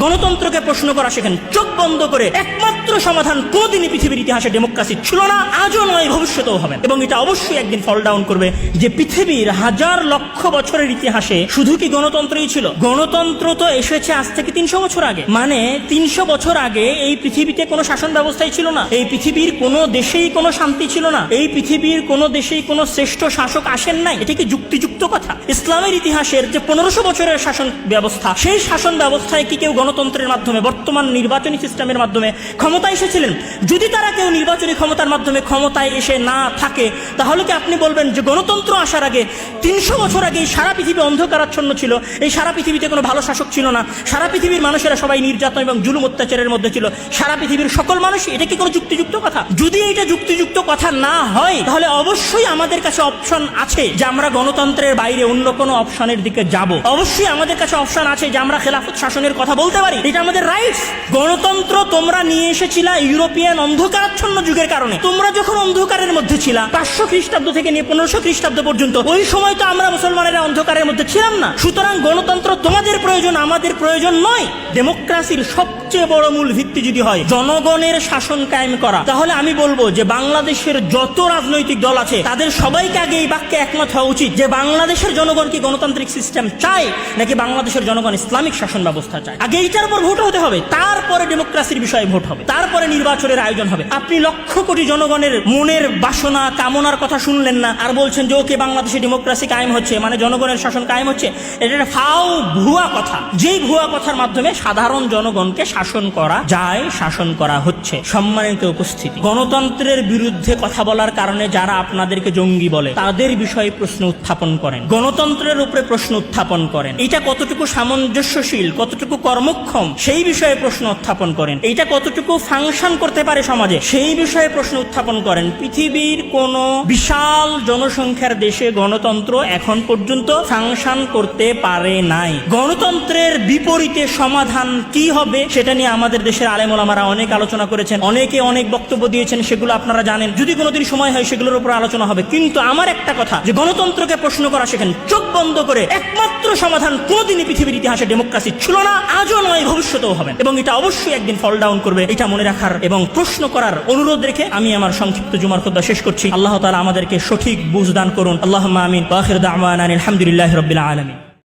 গণতন্ত্রকে প্রশ্ন করা শেখেন, চোখ বন্ধ করে। একমাত্র সমাধান কোনদিনই পৃথিবীর ইতিহাসে ডেমোক্রেসি ছিল না, আজও নয়, ভবিষ্যতেও হবে, এবং এটা অবশ্যই একদিন ফল ডাউন করবে। যে পৃথিবীর হাজার লক্ষ বছরের ইতিহাসে শুধু কি গণতন্ত্রই ছিল? গণতন্ত্র তো এসেছে আজ থেকে 300 বছর আগে। মানে 300 বছর আগে এই পৃথিবীতে কোনো শাসন ব্যবস্থাই ছিল না, এই পৃথিবীর কোনো দেশেই কোনো শান্তি ছিল না, এই পৃথিবীর কোনো দেশেই কোনো শ্রেষ্ঠ শাসক আসেন নাই। এটা কি যুক্তিযুক্ত কথা? ইসলামের ইতিহাসের যে 1500 বছরের শাসন ব্যবস্থা, সেই শাসন ব্যবস্থায় কি কেউ গণতন্ত্রের মাধ্যমে, বর্তমান নির্বাচনী সিস্টেমের মাধ্যমে ক্ষমতায় এসেছিলেন? যদি তারা কেউ নির্বাচনী ক্ষমতার মাধ্যমে ক্ষমতায় এসে না থাকে, তাহলে কি আপনি বলবেন যে গণতন্ত্র আসার আগে 300 বছর আগে সারা পৃথিবী অন্ধকারাচ্ছন্ন ছিল, এই সারা পৃথিবীতে কোনো ভালো শাসক ছিল না, সারা পৃথিবীর মানুষেরা সবাই নির্যাতন এবং জুলুম অত্যাচারের মধ্যে ছিল, সারা পৃথিবীর সকল মানুষ? এটা কি কোনো যুক্তিযুক্ত কথা? যদি এটা যুক্তিযুক্ত কথা না হয়, তাহলে অবশ্যই আমাদের কাছে অপশন আছে যে আমরা গণতন্ত্রের বাইরে অন্য কোনো অপশনের দিকে যাব। অবশ্যই আমাদের কাছে অপশন আছে যে আমরা খেলাফত শাসনের কথা বলতে পারি, এটা আমাদের রাইটস। গণতন্ত্র তোমরা নিয়ে এসেছিলা ইউরোপিয়ান অন্ধকারাচ্ছন্ন যুগের কারণে। তোমরা যখন অন্ধকারের মধ্যে ছিলা 500 খ্রিস্টাব্দ থেকে নিয়ে 1500 খ্রিস্টাব্দ পর্যন্ত, ওই সময় তো আমরা মুসলমানেরা অন্ধকারের মধ্যে ছিলাম না। সুতরাং গণতন্ত্র তোমাদের প্রয়োজন, আমাদের প্রয়োজন নয়। ডেমোক্রেসির সবচেয়ে বড় মূল ভিত্তি যদি হয় জনগণের শাসন কায়েম করা, তাহলে আমি বলবো যে বাংলাদেশের যত রাজনৈতিক দল আছে তাদের সবাইকে আগে এই বাক্যে একমত হওয়া উচিত যে বাংলাদেশের জনগণ কি গণতান্ত্রিক সিস্টেম চায় নাকি বাংলাদেশের জনগণ ইসলামিক শাসন ব্যবস্থা চায়। আগে এইটার উপর ভোট হতে হবে, তারপরে ডেমোক্রেসির বিষয়ে ভোট হবে, তারপরে নির্বাচনের আয়োজন হবে। আপনি লক্ষ কোটি জনগণের মনের বাসনা কামনার কথা শুনলেন না, আর বলছেন যে ওকে বাংলাদেশে ডেমোক্রেসি কায়েম হচ্ছে, মানে জনগণের শাসন কায়েম হচ্ছে। এটা একটা ফাও ভুয়া কথা, যেই ভুয়া কথার মাধ্যমে সাধারণ জনগণকে শাসন করা যায়, শাসন করা হচ্ছে। সম্মানিত উপস্থিতি, গণতন্ত্রের বিরুদ্ধে কথা বলার কারণে যারা আপনাদেরকে জঙ্গি বলে তাদের বিষয়ে প্রশ্ন উত্থাপন করেন, গণতন্ত্রের উপরে প্রশ্ন উত্থাপন করেন, এটা কতটুকু সামঞ্জস্যশীল, কতটুকু কর্মক্ষম সেই বিষয়ে প্রশ্ন উত্থাপন করেন, এটা কতটুকু ফাংশন করতে পারে সমাজে সেই বিষয়ে প্রশ্ন উত্থাপন করেন। পৃথিবীর কোন বিশাল জনসংখ্যার দেশে গণতন্ত্র এখন পর্যন্ত ফাংশন করতে পারে নাই। গণতন্ত্রের বিপরীতে সমাধান কি হবে সেটা নিয়ে আমাদের দেশের আলেম ওলামারা অনেক আলোচনা করেছেন, অনেকে অনেক বক্তব্য দিয়েছেন, সেগুলো আপনারা জানেন। যদি কোনোদিন সময় হয় সেগুলোর উপর আলোচনা হবে। কিন্তু আমার একটা কথা, যে গণতন্ত্রকে প্রশ্ন করা শেখেন, চোখ বন্ধ করে। একমাত্র সমাধান কোনদিনই পৃথিবীর ইতিহাসে ডেমোক্রেসি ছিল না, আজও নয়, ভবিষ্যতেও হবে, এবং এটা অবশ্যই একদিন ফল ডাউন করবে। এটা মনে রাখার এবং প্রশ্ন করার অনুরোধ রেখে আমি আমার সংক্ষিপ্ত জুমার খুতবা শেষ করছি। আল্লাহ তাআলা আমাদেরকে সঠিক বুঝ দান করুন। আল্লাহুম্মা আমিন। ওয়া আখিরু দাওয়ানা আলহামদুলিল্লাহি রাব্বিল আলামিন।